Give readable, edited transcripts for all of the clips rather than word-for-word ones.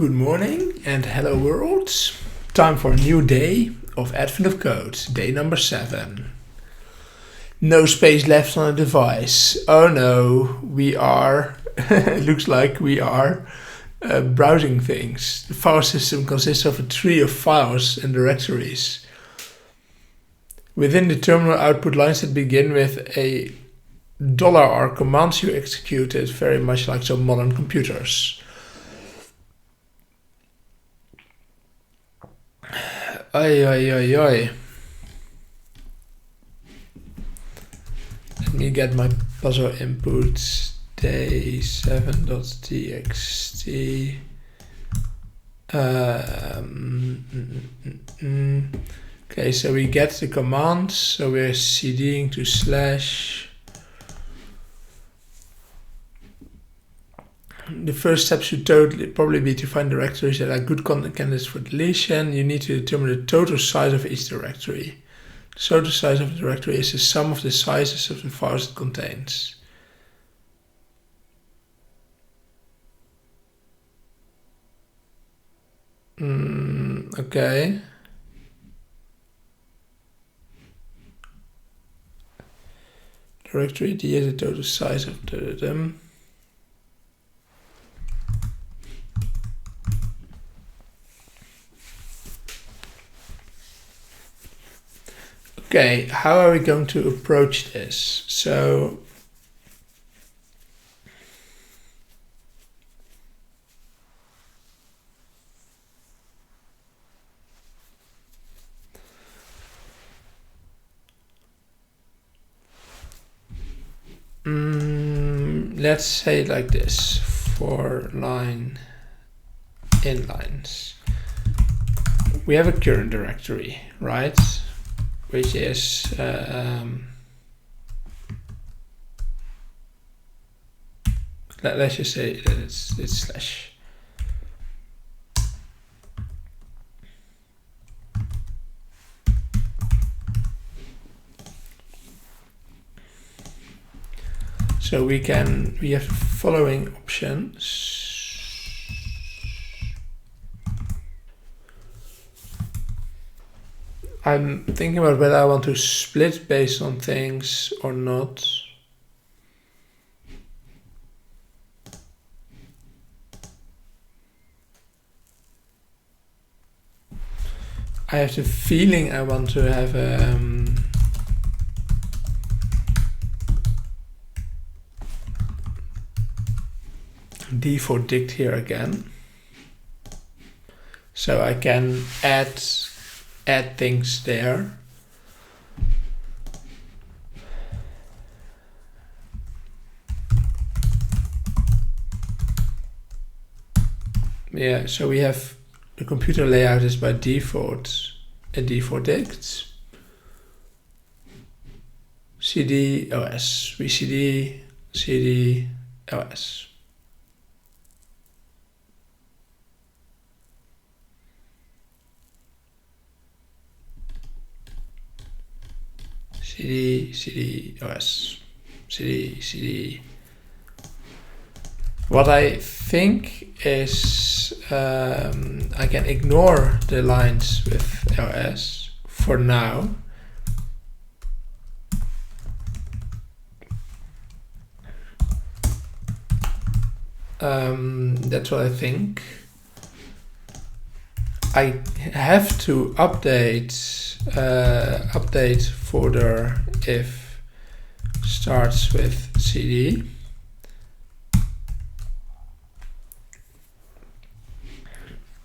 Good morning and hello world. Time for a new day of Advent of Code, day number 7. No space left on a device. Oh no, we are, it looks like we are browsing things. The file system consists of a tree of files and directories. Within the terminal output lines that begin with a $ are commands you executed, very much like some modern computers. Let me get my puzzle inputs. day7.txt. Okay, so we get the command. So we're cding to /. The first step should probably be to find directories that are good content candidates for deletion. You need to determine the total size of each directory. The total size of the directory is the sum of the sizes of the files it contains. Okay. Directory D is the total size of them. Okay, how are we going to approach this? So let's say it like this, for line inlines. We have a current directory, right? Which is let's just say that it's /. So we have the following options. I'm thinking about whether I want to split based on things or not. I have the feeling I want to have D for dict here again. So I can add things there. Yeah, so we have the computer layout is by default a D for dict. CD OS. We CD OS. CD OS. CD. What I think is I can ignore the lines with OS for now. That's what I think. I have to update folder if starts with CD.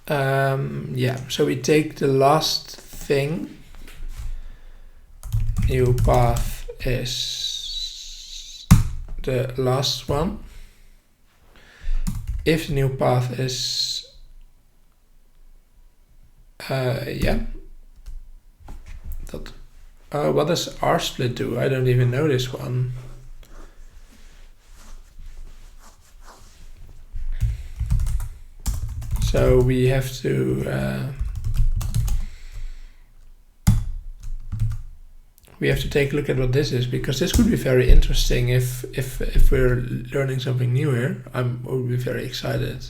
Yeah, so we take the last thing. New path is the last one. If the new path is yeah. What does rsplit do? I don't even know this one. So we have to take a look at what this is, because this could be very interesting if we're learning something new here. I would be very excited.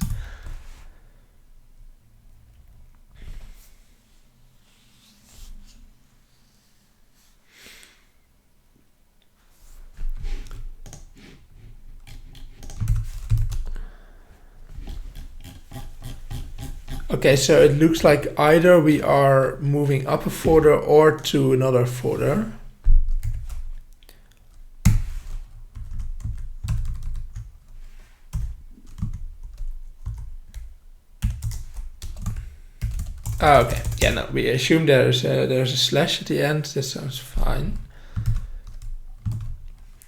Okay, so it looks like either we are moving up a folder or to another folder. Oh, okay, yeah, no, we assume there's a slash at the end. This sounds fine.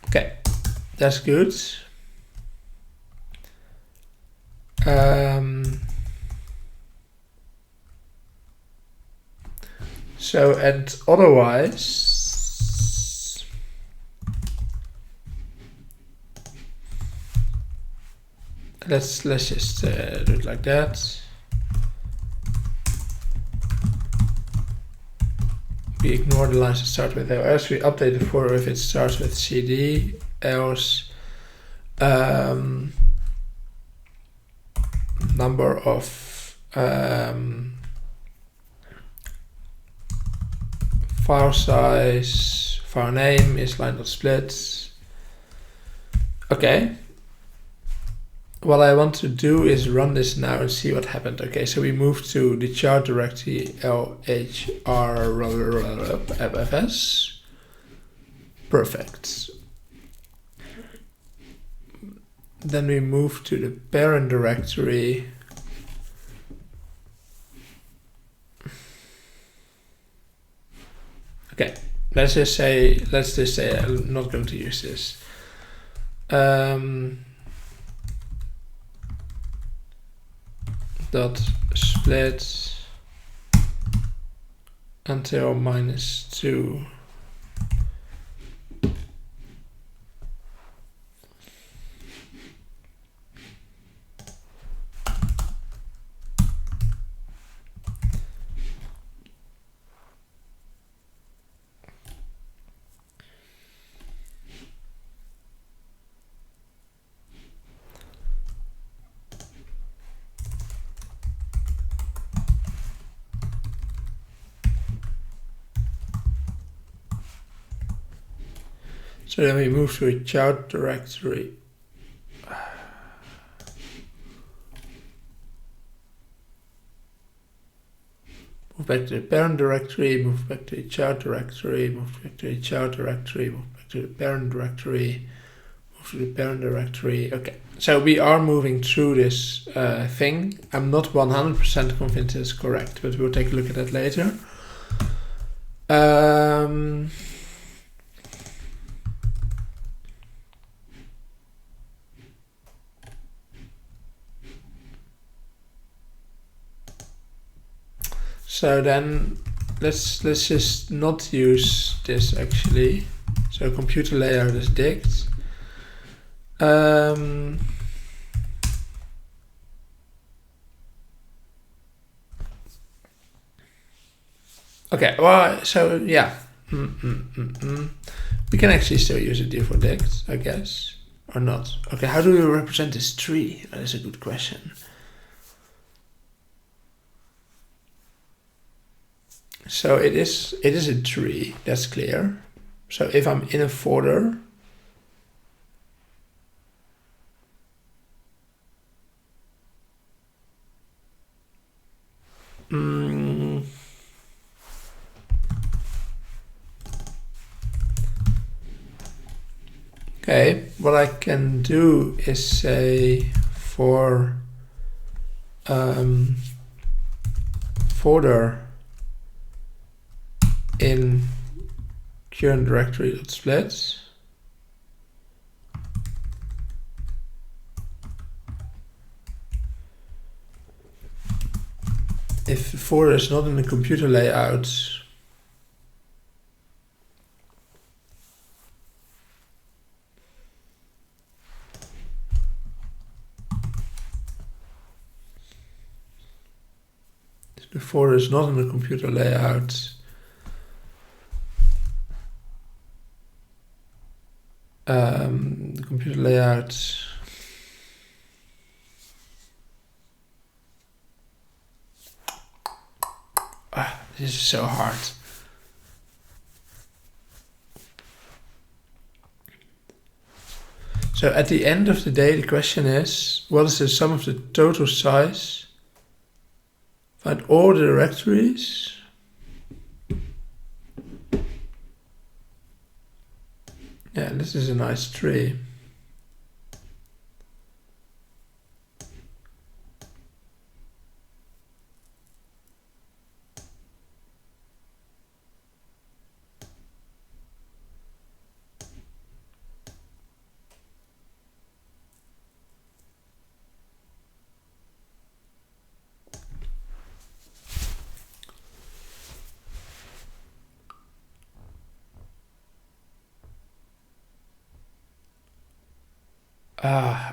Okay, that's good. So, and otherwise, let's just do it like that. We ignore the lines that start with else. We update the folder if it starts with cd, else number of file size, file name is line.split. Okay. What I want to do is run this now and see what happened. Okay, so we move to the chart directory lhrfs. Perfect. Then we move to the parent directory. Okay, let's just say I'm not going to use this. Dot split until -2. So then we move to a chart directory. Move back to the parent directory, move back to the chart directory, move back to the chart directory, move back to the parent directory, move to the parent directory. Okay, so we are moving through this thing. I'm not 100% convinced it's correct, but we'll take a look at that later. So then let's just not use this actually. So computer layout is dict. Okay, well, so yeah. We can actually still use a default dict, I guess, or not. Okay, how do we represent this tree? That is a good question. So it is a tree, that's clear. So if I'm in a folder, okay, what I can do is say for folder in current directory.split. If the folder is not in the computer layout, if the folder is not in the computer layout, the computer layout this is so hard. So at the end of the day, the question is, what is the sum of the total size find all the directories. Yeah, this is a nice tree.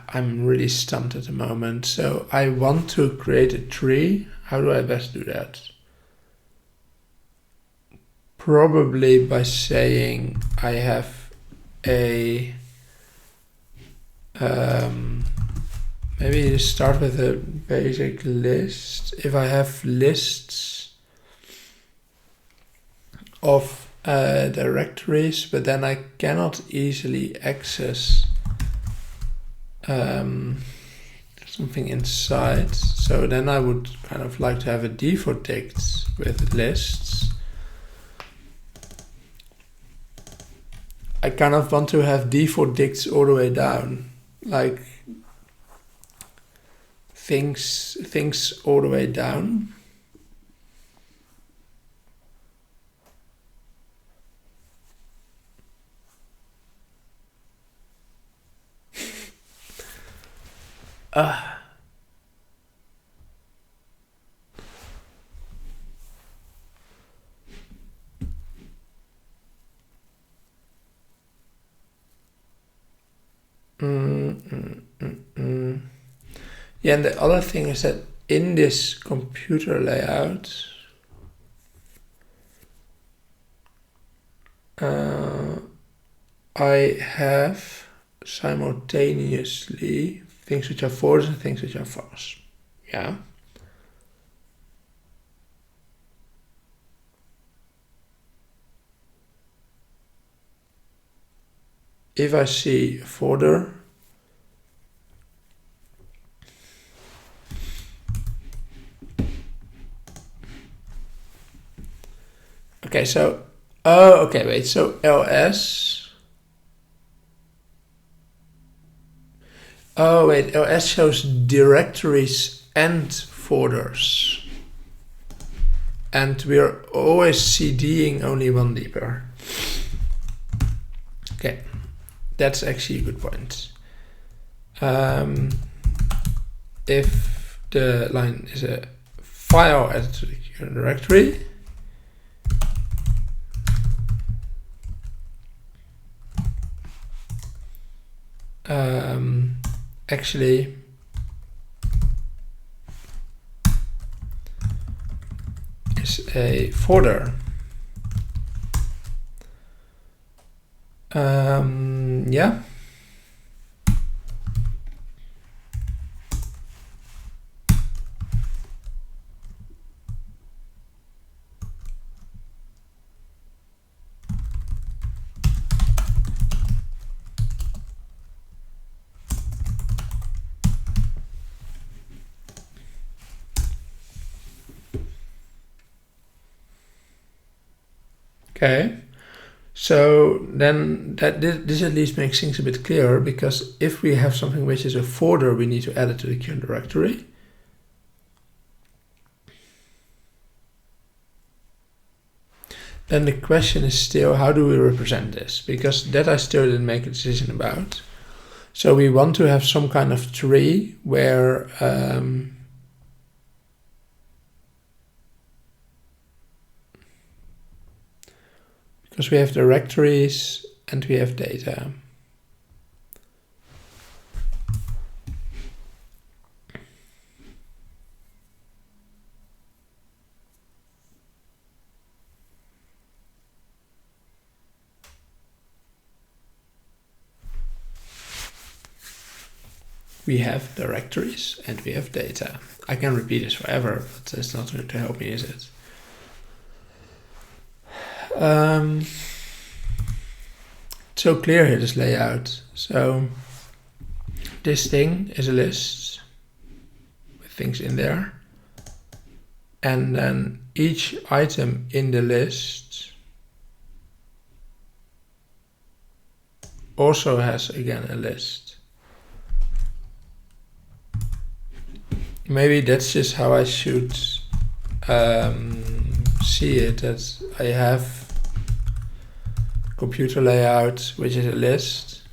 I'm really stumped at the moment. So I want to create a tree. How do I best do that? Probably by saying I have a maybe start with a basic list. If I have lists of directories, but then I cannot easily access something inside, so then I would kind of like to have a default dict with lists. I kind of want to have default dicts all the way down, like things all the way down. Yeah, and the other thing is that in this computer layout, I have simultaneously things which are forwards and things which are fast. Yeah. If I see a folder, okay, so, okay, wait, so ls, ls shows directories and folders, and we're always CDing only one deeper. Okay, that's actually a good point. If the line is a file added to the current directory, actually is a folder. Yeah. Okay, so then this at least makes things a bit clearer, because if we have something which is a folder, we need to add it to the current directory. Then the question is still, how do we represent this? Because that I still didn't make a decision about. So we want to have some kind of tree where because we have directories and we have data. We have directories and we have data. I can repeat this forever, but it's not going to help me, is it? So clear here, this layout. So this thing is a list with things in there. and then each item in the list also has again a list. Maybe that's just how I should see it, that I have computer layout, which is a list.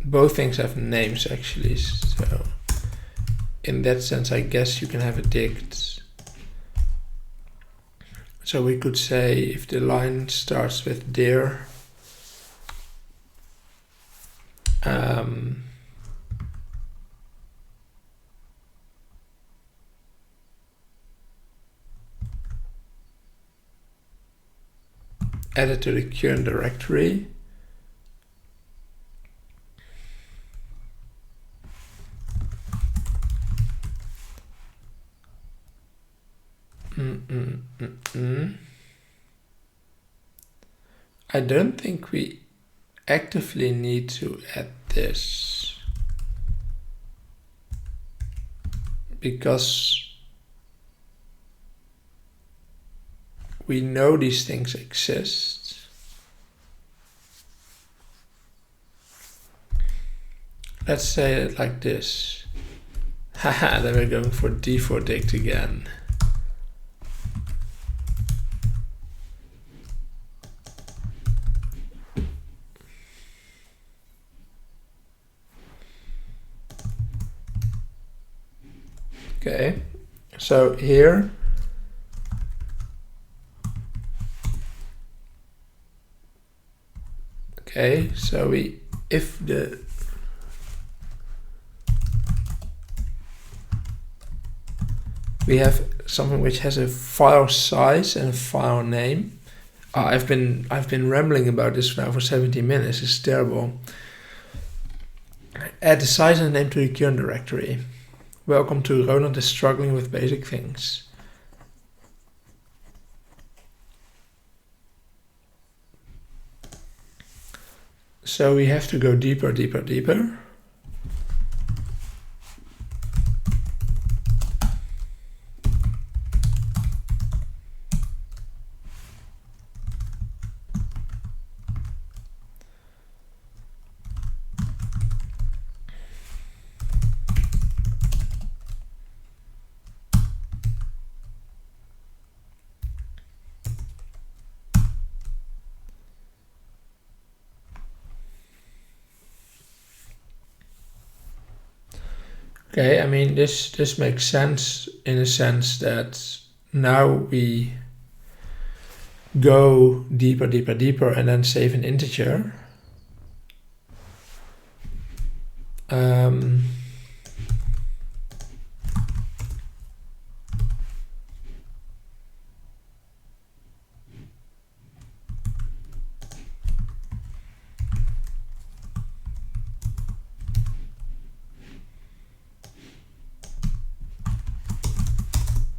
Both things have names actually, so in that sense I guess you can have a dict. So we could say if the line starts with dir, add it to the current directory. I don't think we actively need to add this, because we know these things exist. Let's say it like this. Haha, then we're going for d4 dict again. Okay, so here so we have something which has a file size and a file name. I've been rambling about this now for 17 minutes. It's terrible. Add the size and name to the current directory. Welcome to Ronald is struggling with basic things. So we have to go deeper, deeper, deeper. Okay, I mean, this makes sense in a sense that now we go deeper, deeper, deeper, and then save an integer.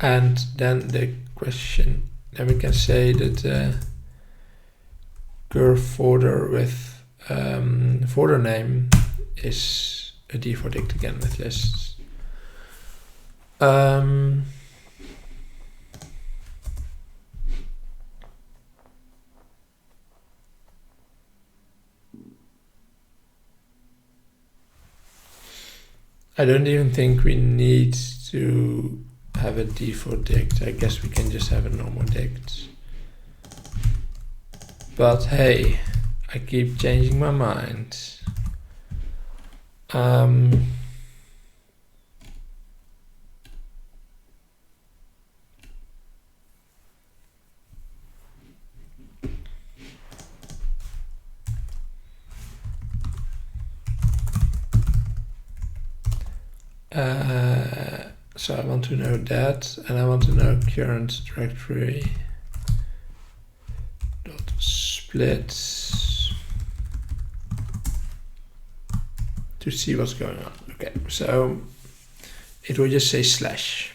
And then the question, then we can say that curve folder with folder name is a d4 dict again with lists. I don't even think we need to have a d4 dict. I guess we can just have a normal dict. But hey, I keep changing my mind. So I want to know that, and I want to know current directory dot split to see what's going on. Okay, so it will just say slash.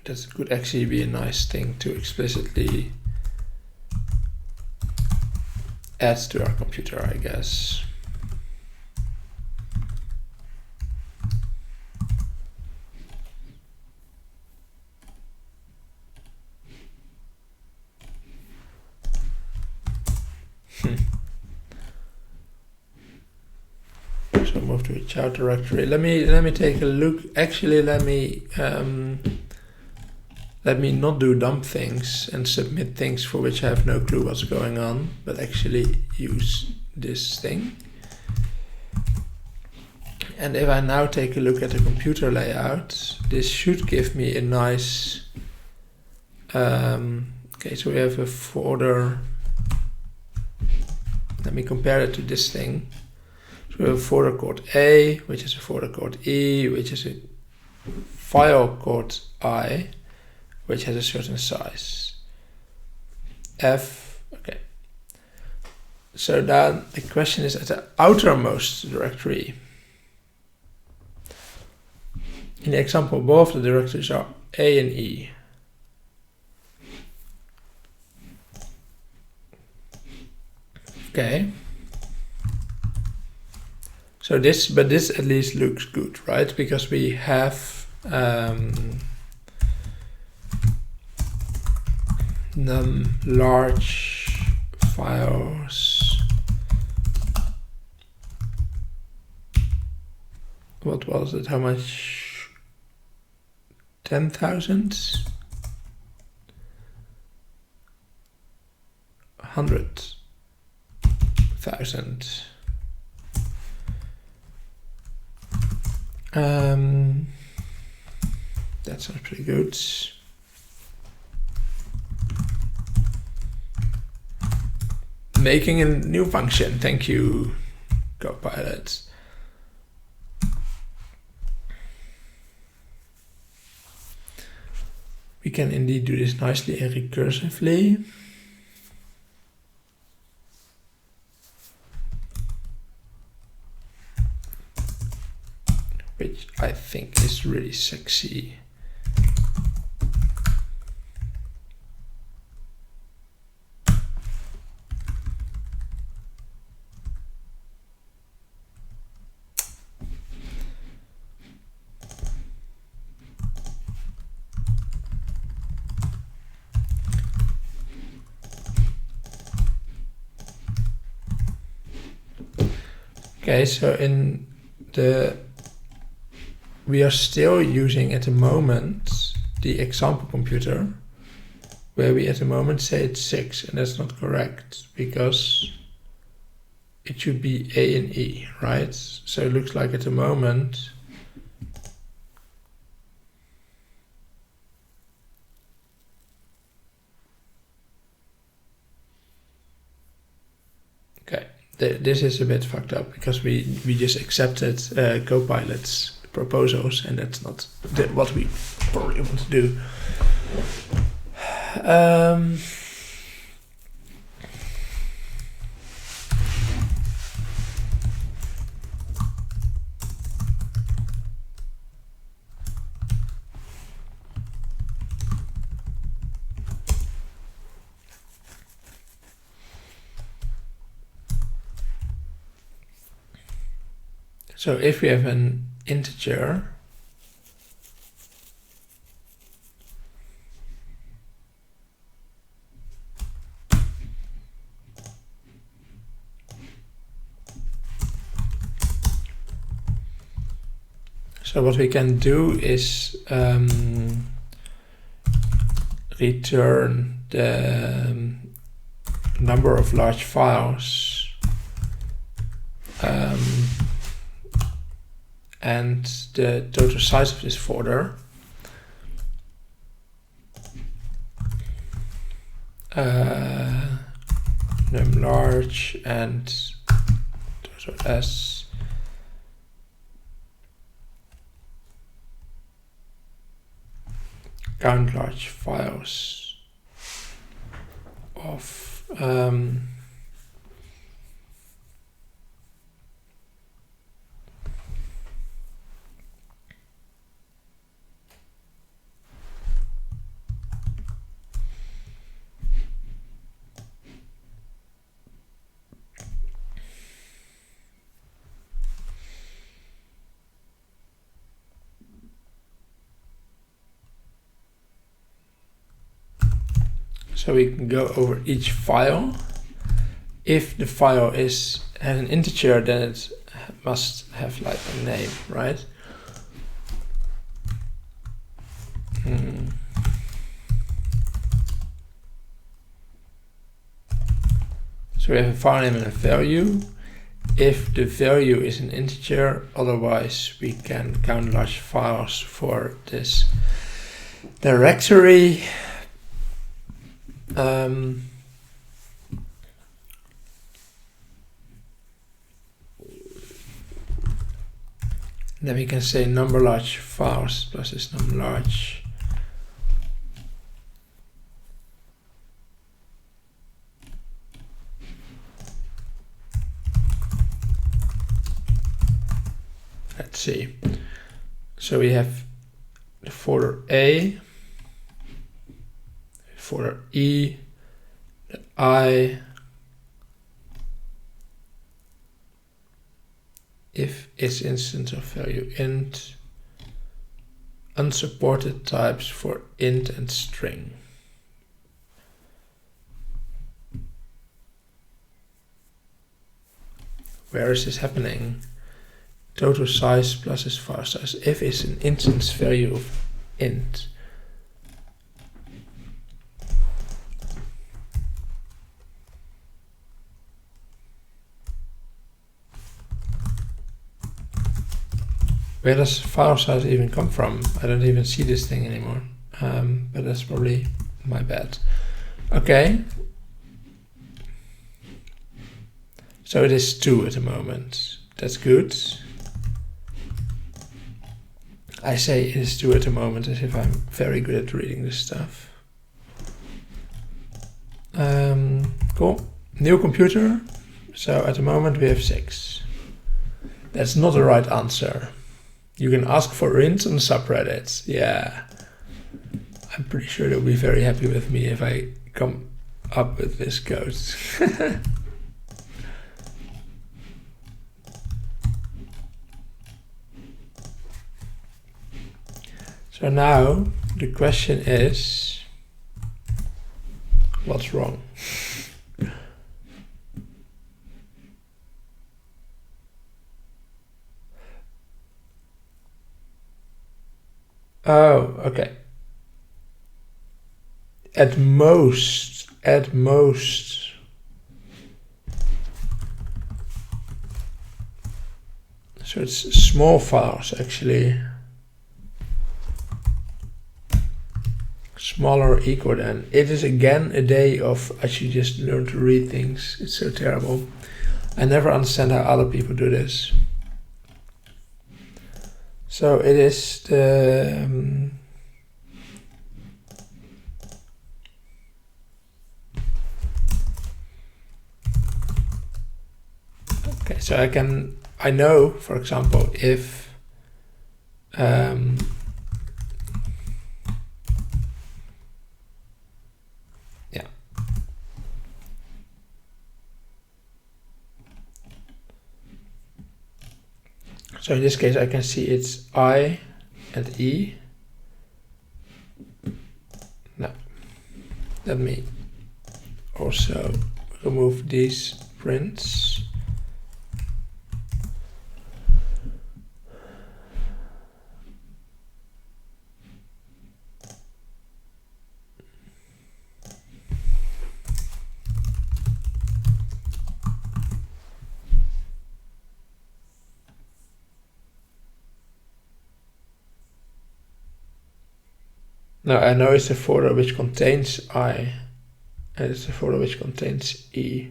that could actually be a nice thing to explicitly add to our computer, I guess. So move to a child directory. Let me take a look. Actually, let me not do dump things and submit things for which I have no clue what's going on, but actually use this thing. And if I now take a look at the computer layout, this should give me a nice, okay, so we have a folder. Let me compare it to this thing. So we have a folder called A, which is a folder called E, which is a file called I, which has a certain size. F, okay. So then the question is at the outermost directory. In the example above, the directories are A and E. Okay. So this at least looks good, right? Because we have num large files. What was it? How much? 10,000? 100,000. That sounds pretty good. Making a new function. Thank you, CoPilot. We can indeed do this nicely and recursively. Which I think is really sexy. Okay, so we are still using at the moment the example computer, where we at the moment say it's 6, and that's not correct because it should be A and E, right? So it looks like at the moment okay, this is a bit fucked up because we just accepted CoPilot's proposals, and that's not what we probably want to do. So if we have an integer, so what we can do is return the number of large files and the total size of this folder. Num large and total s. Count large files of So we can go over each file. If the file has an integer, then it must have like a name, right? So we have a file name and a value. If the value is an integer, otherwise we can count large files for this directory. Then we can say number large files plus this number large. Let's see. So we have the folder A, folder E, the I, if its instance of value int, unsupported types for int and string. Where is this happening? Total size plus its file size. If it's an instance value of int. Where does file size even come from? I don't even see this thing anymore, but that's probably my bad. Okay. So it is 2 at the moment. That's good. I say it is 2 at the moment as if I'm very good at reading this stuff. Cool. New computer. So at the moment we have 6. That's not the right answer. You can ask for int on subreddits. Yeah. I'm pretty sure they'll be very happy with me if I come up with this code. So now the question is, what's wrong? Oh, okay. At most. So it's small files actually. Smaller or equal than. It is again a day of I should just learn to read things. It's so terrible. I never understand how other people do this. So it is the okay, so I know, for example, if so in this case I can see it's I and E. Now, let me also remove these prints. Now I know it's a folder which contains I, and it's a folder which contains E.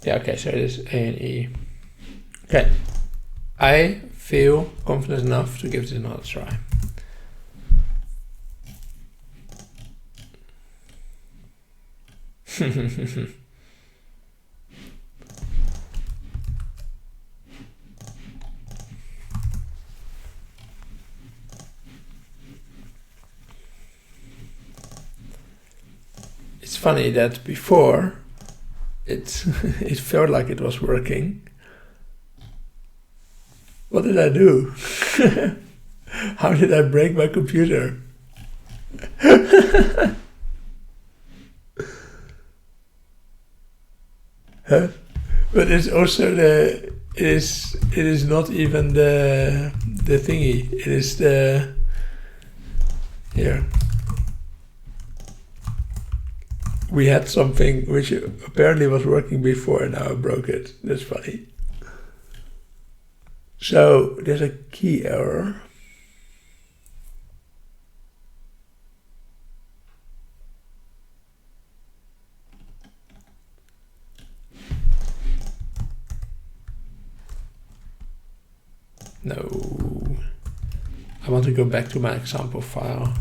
Yeah, okay, so it is A and E. Okay, I feel confident enough to give this another try. funny that before it it felt like it was working. What did I do? How did I break my computer? Huh? But it's also it is not even the thingy. It is the here. We had something which apparently was working before and now I broke it. That's funny. So there's a key error. No, I want to go back to my example file.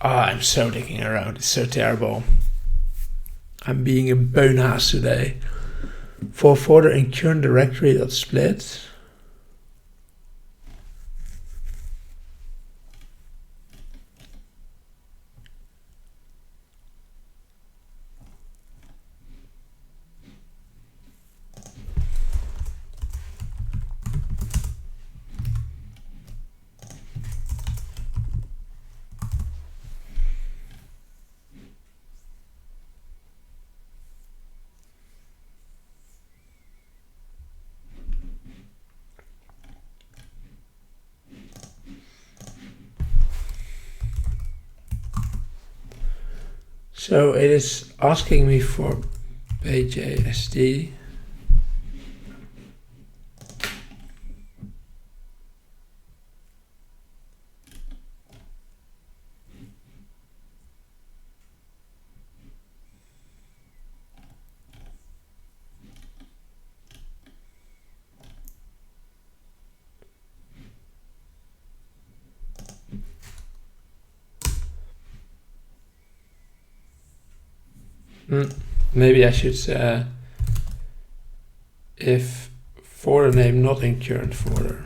I'm so digging around. It's so terrible. I'm being a boneass today. For folder in current directory.split. So it is asking me for PJSD. Maybe I should say if folder name not in current folder.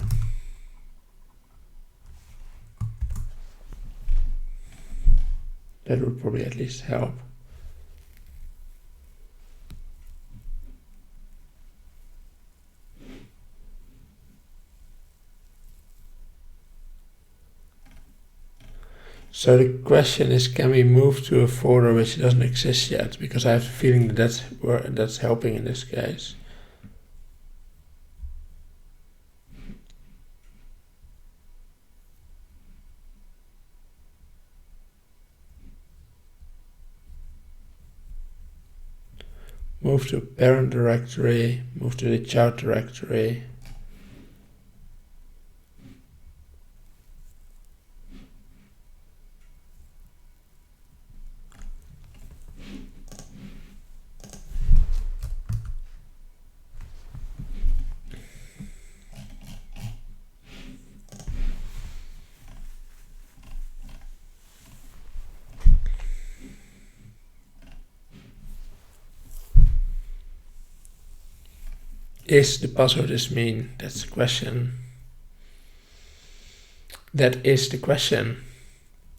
That would probably at least help. So the question is, can we move to a folder which doesn't exist yet? Because I have the feeling that that's helping in this case. Move to parent directory, move to the child directory. Is the password is mean? That's the question. That is the question.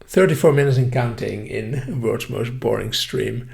34 minutes and counting in world's most boring stream.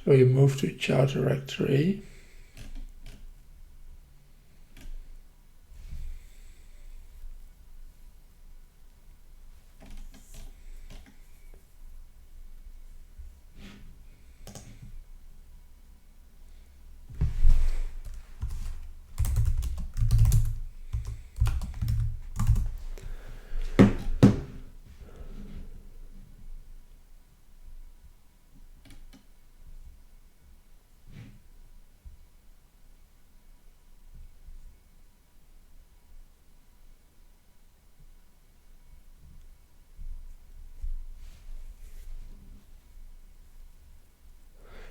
So you move to child directory.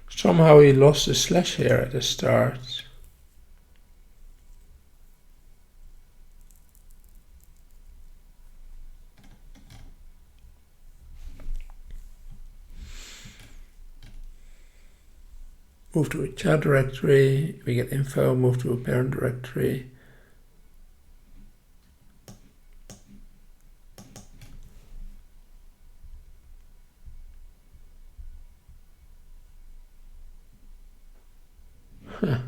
Somehow he lost the slash here at the start. Move to a child directory, we get info, move to a parent directory. Huh.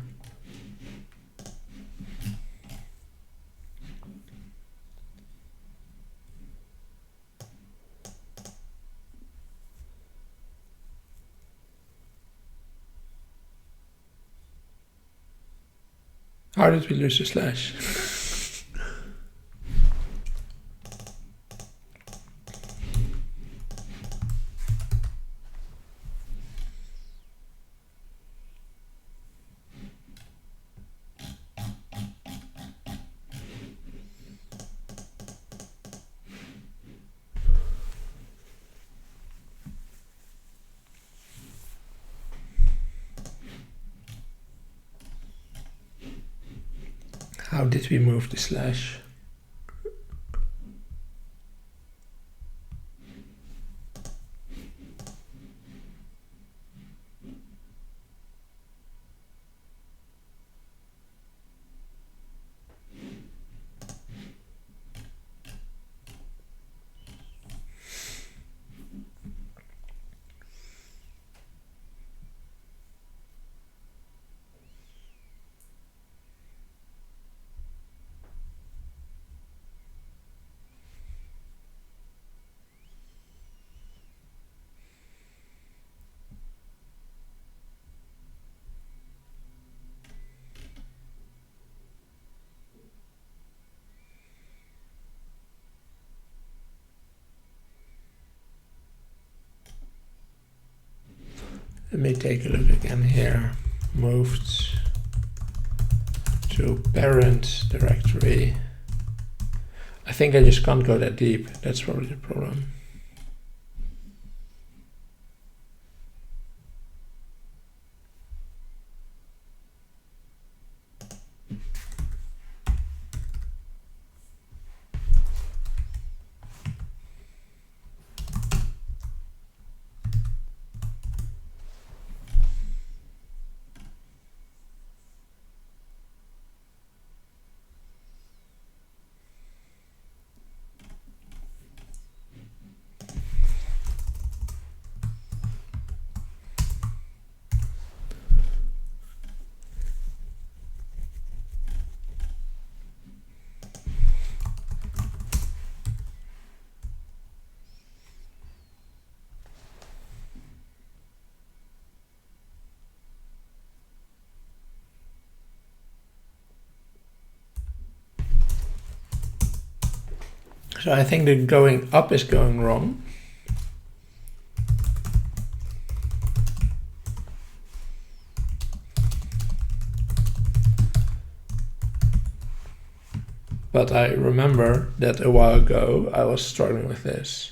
How did we lose the slash? How did we move the slash? Let me take a look again here. Moved to parent directory. I think I just can't go that deep. That's probably the problem. So I think the going up is going wrong. But I remember that a while ago I was struggling with this.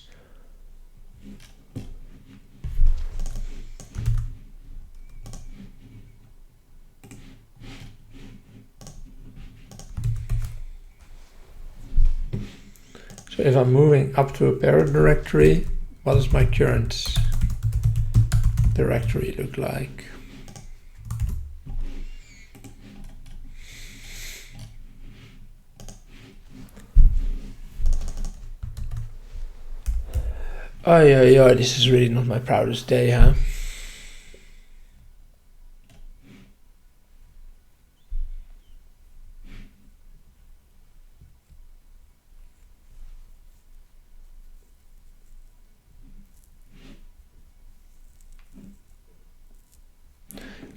So if I'm moving up to a parent directory, what does my current directory look like? Oh yeah, this is really not my proudest day, huh?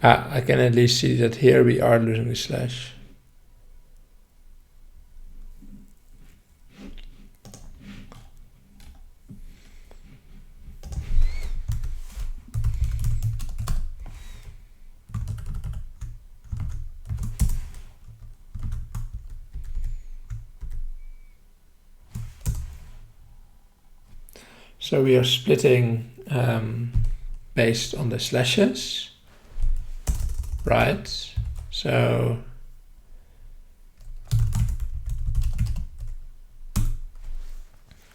I can at least see that here we are losing the slash. So we are splitting based on the slashes. right? So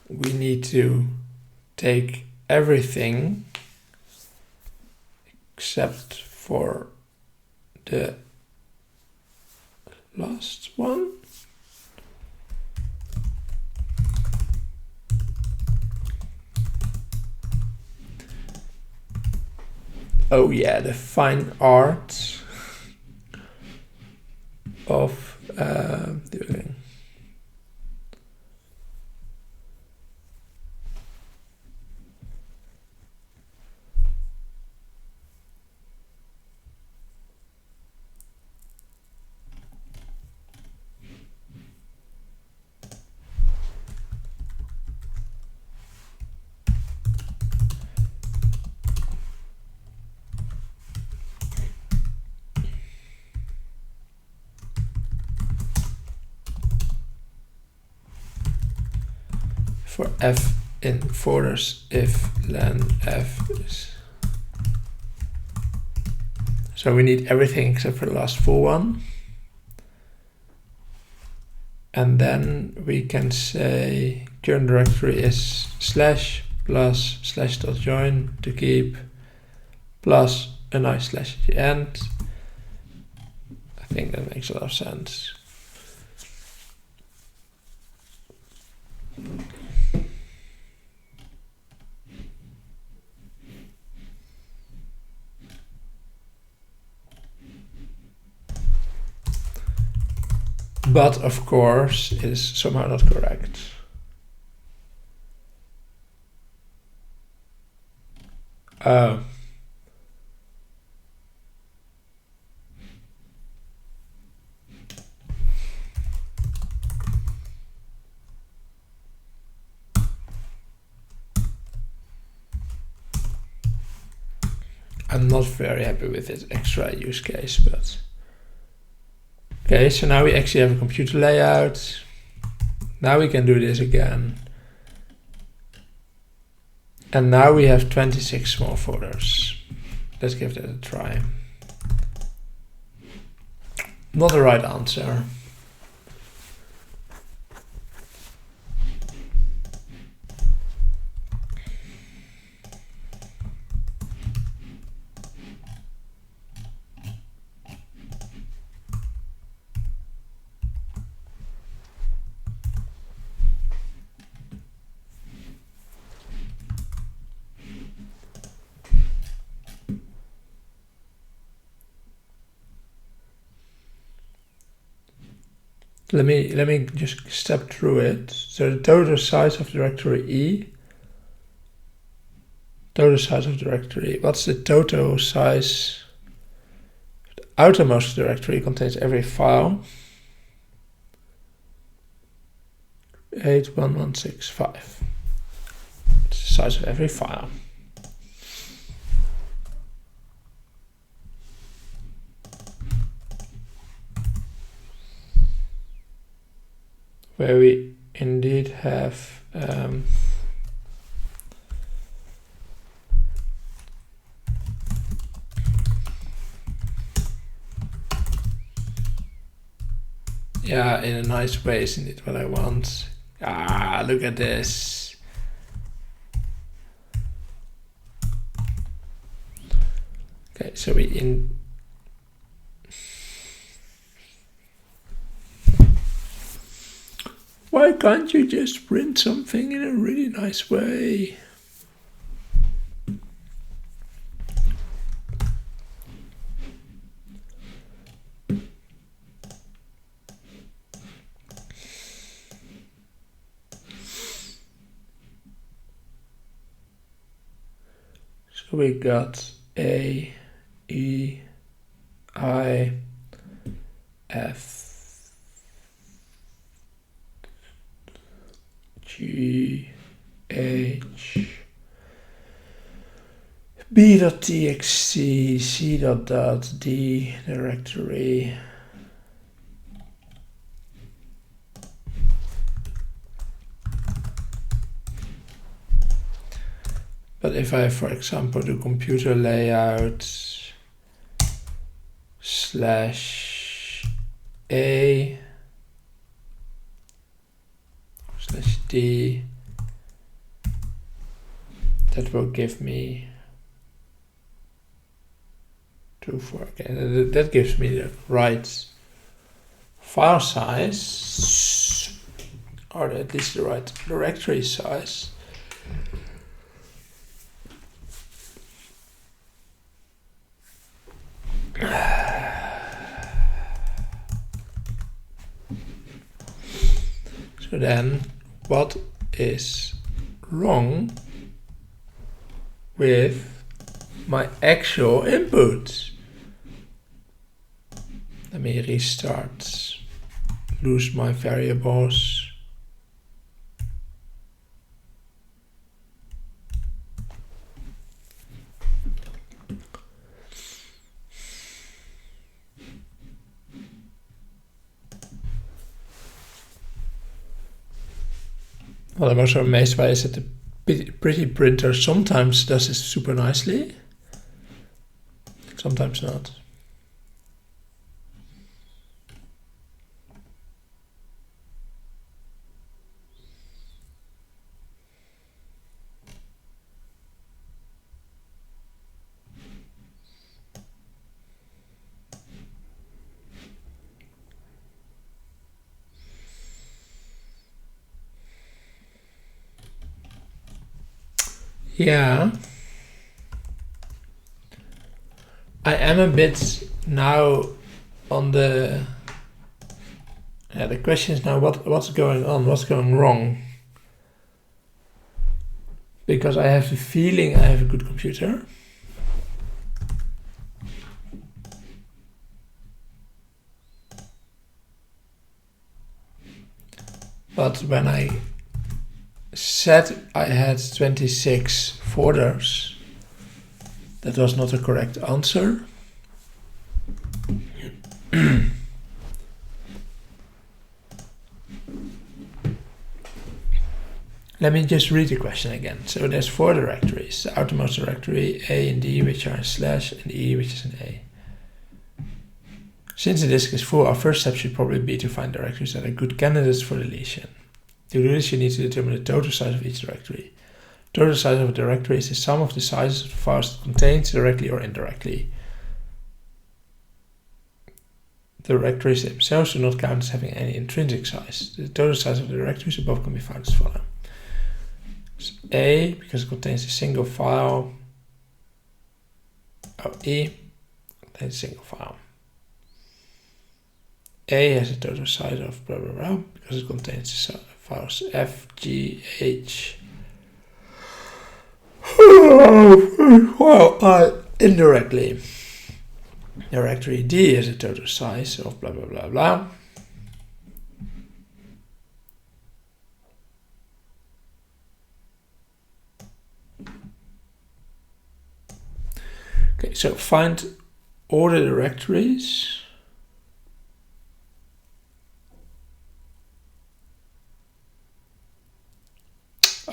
we need to take everything except for the last one. Oh yeah, the fine art of debugging. For f in folders if len f is. So we need everything except for the last full one. And then we can say current directory is ///.join to keep plus a nice slash at the end. I think that makes a lot of sense. But of course, it is somehow not correct. Oh. I'm not very happy with this extra use case, but okay, so now we actually have a computer layout. Now we can do this again. And now we have 26 small folders. Let's give that a try. Not the right answer. Let me just step through it. So the total size of directory E. Total size of directory. What's the total size? The outermost directory contains every file. 81165. It's the size of every file. Where we indeed have yeah, in a nice way, isn't it what I want? Ah, look at this. Okay, so we Why can't you just print something in a really nice way? So we got A, E, I, F, G, H, B.txt, C.d directory. But if I, for example, do computer layout, slash A slash D. That will give me 2, 4. Okay, that gives me the right file size, or at least the right directory size. So then, what is wrong with my actual input? Let me restart, lose my variables. What I'm also amazed by is that the pretty printer sometimes does this super nicely, sometimes not. Yeah, I am a bit now on the question is now what's going on, what's going wrong? Because I have the feeling I have a good computer. But when I said I had 26 folders, that was not a correct answer. Let me just read the question again. So there's 4 directories. The outermost directory, A and D, which are slash, and E, which is an A. Since the disk is full, our first step should probably be to find directories that are good candidates for deletion. To do this, you need to determine the total size of each directory. Total size of a directory is the sum of the sizes of the files it contains, directly or indirectly. The directories themselves do not count as having any intrinsic size. The total size of the directories above can be found as follows. So A, because it contains a single file. E contains a single file. A has a total size of blah blah blah because it contains the files F, G, H. Well, indirectly. Directory D has a total size of blah blah blah blah. Okay, so find all the directories.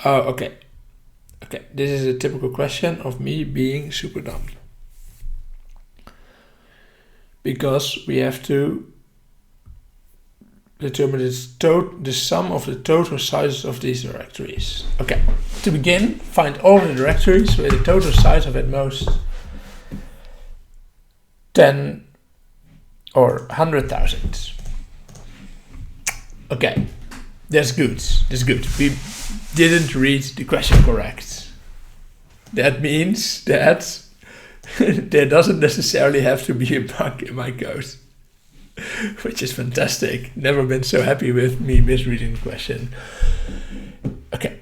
Oh, okay. Okay, this is a typical question of me being super dumb. Because we have to determine the sum of the total sizes of these directories. Okay, to begin, find all the directories with a total size of at most 10 or 100,000. Okay, that's good. That's good. We didn't read the question correct. That means that there doesn't necessarily have to be a bug in my code, which is fantastic. Never been so happy with me misreading the question. Okay.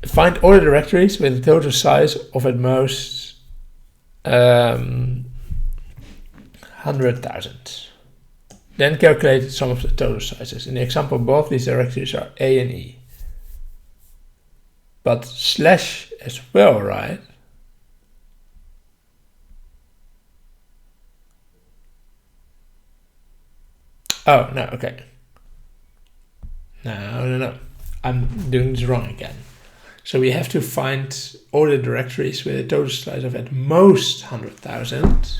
Find all the directories with a total size of at most 100,000. Then calculate the sum of the total sizes. In the example, both these directories are A and E. But slash as well, right? Oh, no, okay. No. I'm doing this wrong again. So we have to find all the directories with a total size of at most 100,000.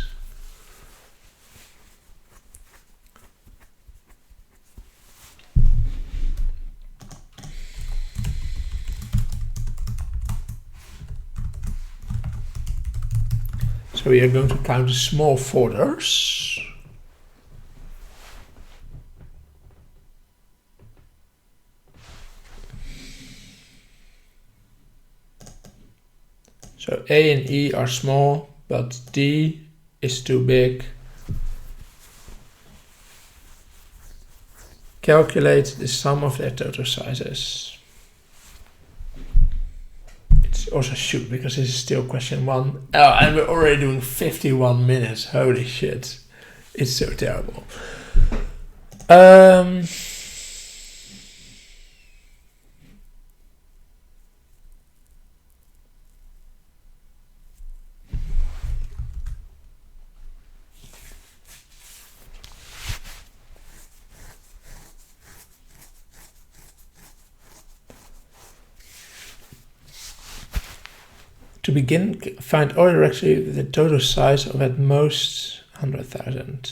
So we are going to count the small folders. So A and E are small, but D is too big. Calculate the sum of their total sizes. It's also shoot, because this is still question 1. Oh, and we're already doing 51 minutes. Holy shit. It's so terrible. To begin, find all directory with the total size of at most 100,000.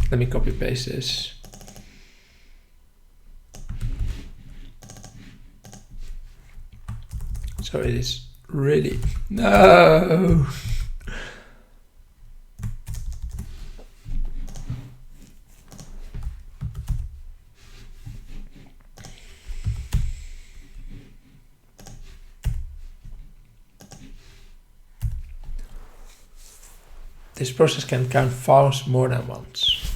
Let me copy paste this. So it is really, no. This process can count files more than once.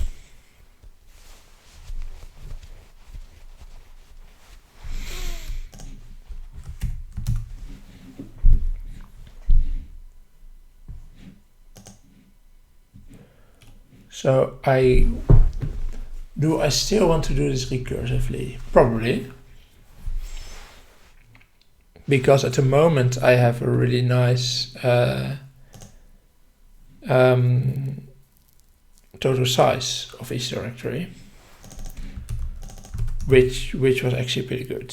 So I still want to do this recursively? Probably. Because at the moment I have a really nice total size of each directory, which was actually pretty good.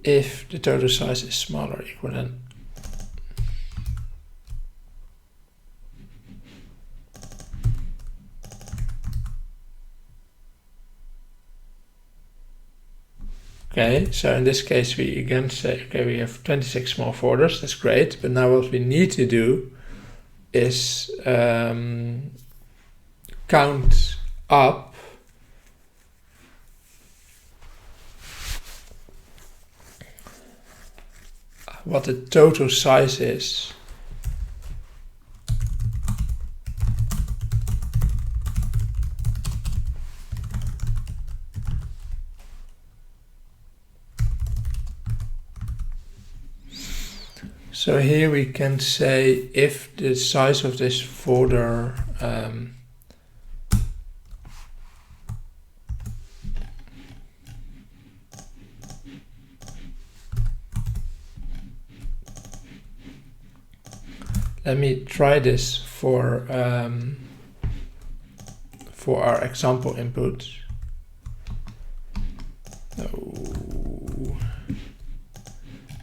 If the total size is smaller or equal than okay, so in this case we again say, okay, we have 26 small folders, that's great, but now what we need to do is count up what the total size is so here we can say if the size of this folder let me try this for our example input. No.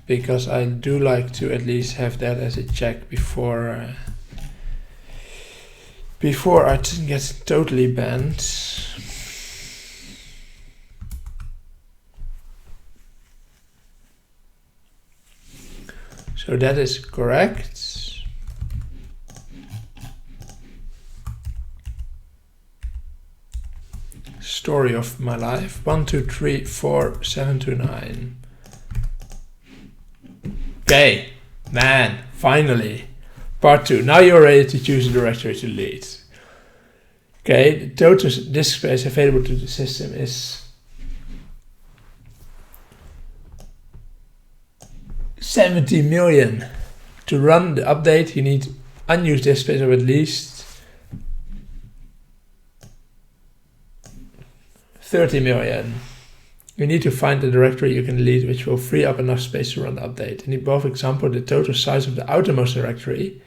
Because I do like to at least have that as a check before I get totally banned. So that is correct. Story of my life. 1, 2, 3, 4, 7 to 9. Okay, man, finally. Part 2. Now you're ready to choose a directory to lead. Okay, the total disk space available to the system is 70 million. To run the update, you need unused disk space of at least 30 million. you need to find the directory you can delete which will free up enough space to run the update. In the above example, the total size of the outermost directory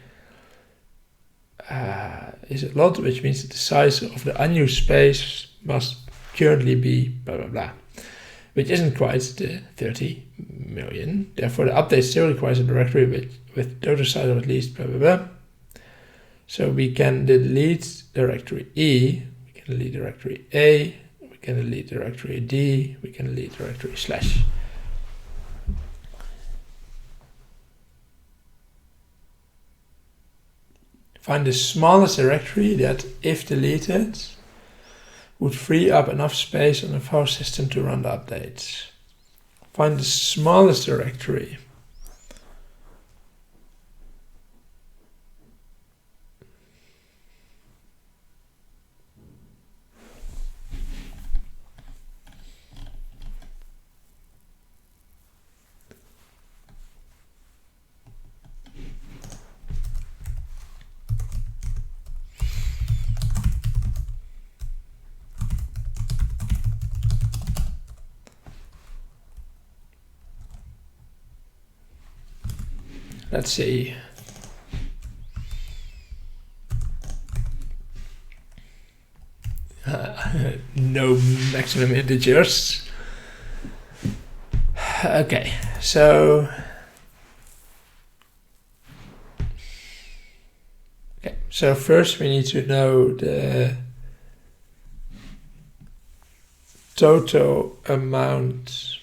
is a lot, which means that the size of the unused space must currently be blah blah blah, which isn't quite the 30 million. Therefore, the update still requires a directory with total size of at least blah blah blah. So we can delete directory E, we can delete directory A, we can delete directory D, we can delete directory /. Find the smallest directory that, if deleted, would free up enough space on the file system to run the updates. Find the smallest directory. Let's see. No maximum integers. Okay, so first we need to know the total amount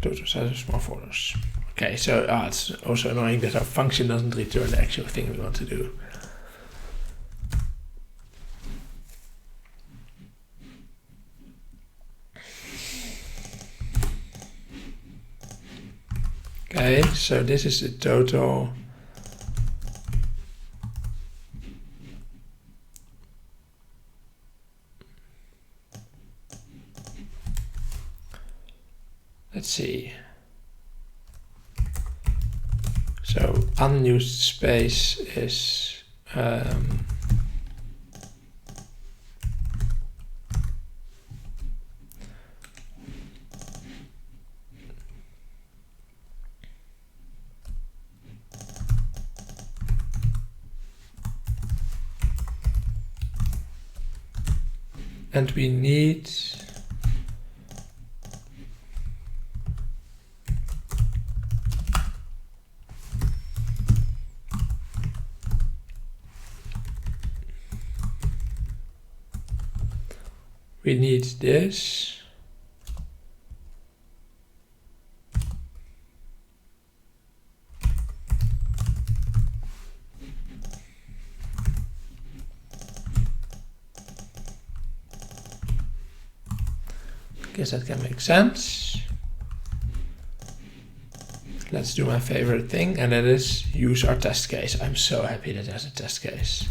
total size of small folders. Okay, so it's also annoying that our function doesn't return the actual thing we want to do. Okay, so this is the total. Let's see. So unused space is and we need this. Guess that can make sense. Let's do my favorite thing, and that is use our test case. I'm so happy that there's a test case.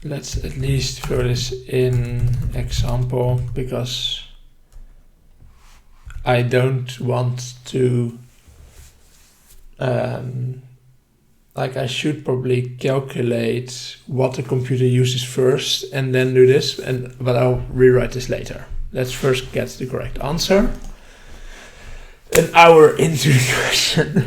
let's at least throw this in example, because I don't want to, I should probably calculate what the computer uses first and then do this, but I'll rewrite this later. Let's first get the correct answer. An hour into the question.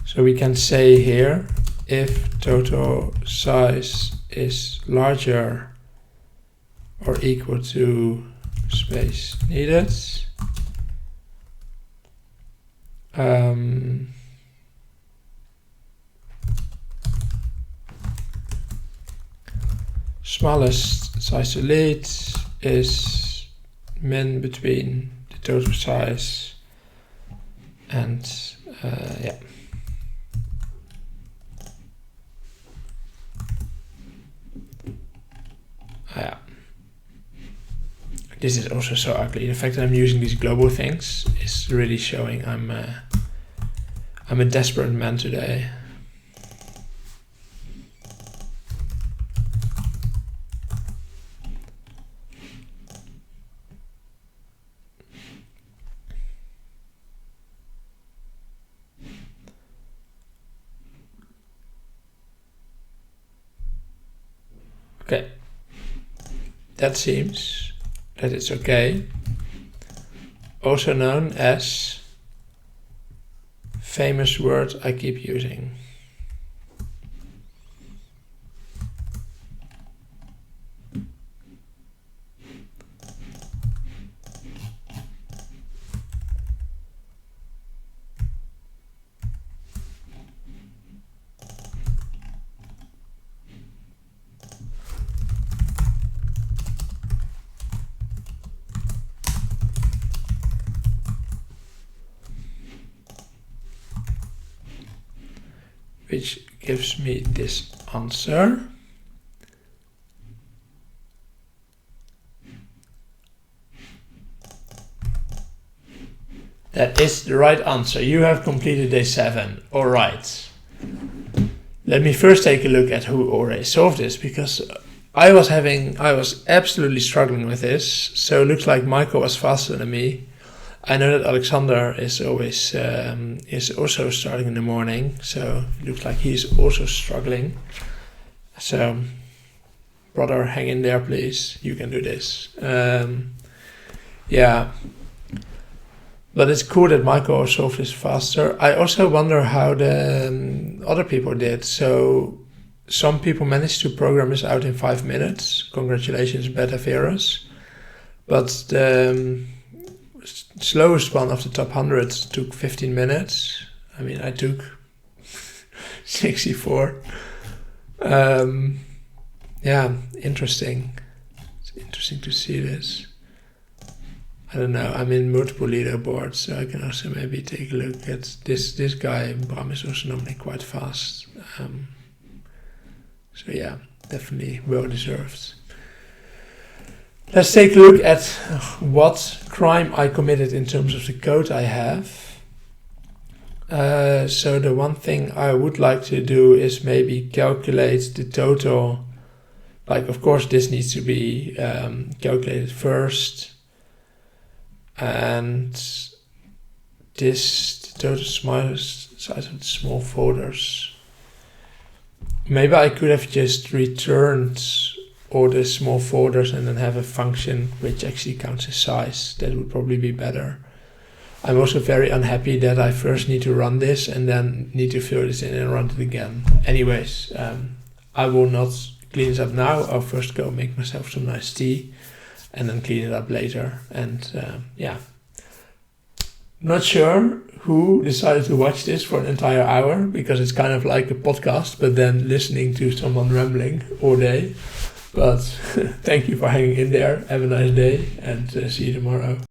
So we can say here, if total size is larger or equal to space needed, smallest size to lead is min between the total size and yeah. Yeah. This is also so ugly. The fact that I'm using these global things is really showing I'm a desperate man today. Okay, that seems that it's okay. Also known as famous word I keep using. Which gives me this answer. That is the right answer. You have completed day 7. All right. Let me first take a look at who already solved this, because I was absolutely struggling with this. So it looks like Michael was faster than me. I know that Alexander is always is also starting in the morning, so it looks like he's also struggling. So, brother, hang in there, please. You can do this. Yeah, but it's cool that Michael solved this faster. I also wonder how the other people did. So, some people managed to program this out in 5 minutes. Congratulations, Beta Virus. But the slowest one of the top 100 took 15 minutes. I mean, I took 64. Yeah, interesting. It's interesting to see this. I don't know, I'm in multiple leaderboards, so I can also maybe take a look at this guy. Bram is also normally quite fast. So yeah, definitely well deserved. Let's take a look at what crime I committed in terms of the code I have. So the one thing I would like to do is maybe calculate the total. Like, of course, this needs to be calculated first. And this, the total smallest size of the small folders. Maybe I could have just returned all the small folders and then have a function which actually counts as size. That would probably be better. I'm also very unhappy that I first need to run this and then need to fill this in and run it again. Anyways, I will not clean it up now. I'll first go make myself some nice tea and then clean it up later. And yeah, not sure who decided to watch this for an entire hour, because it's kind of like a podcast, but then listening to someone rambling all day. But thank you for hanging in there. Have a nice day and see you tomorrow.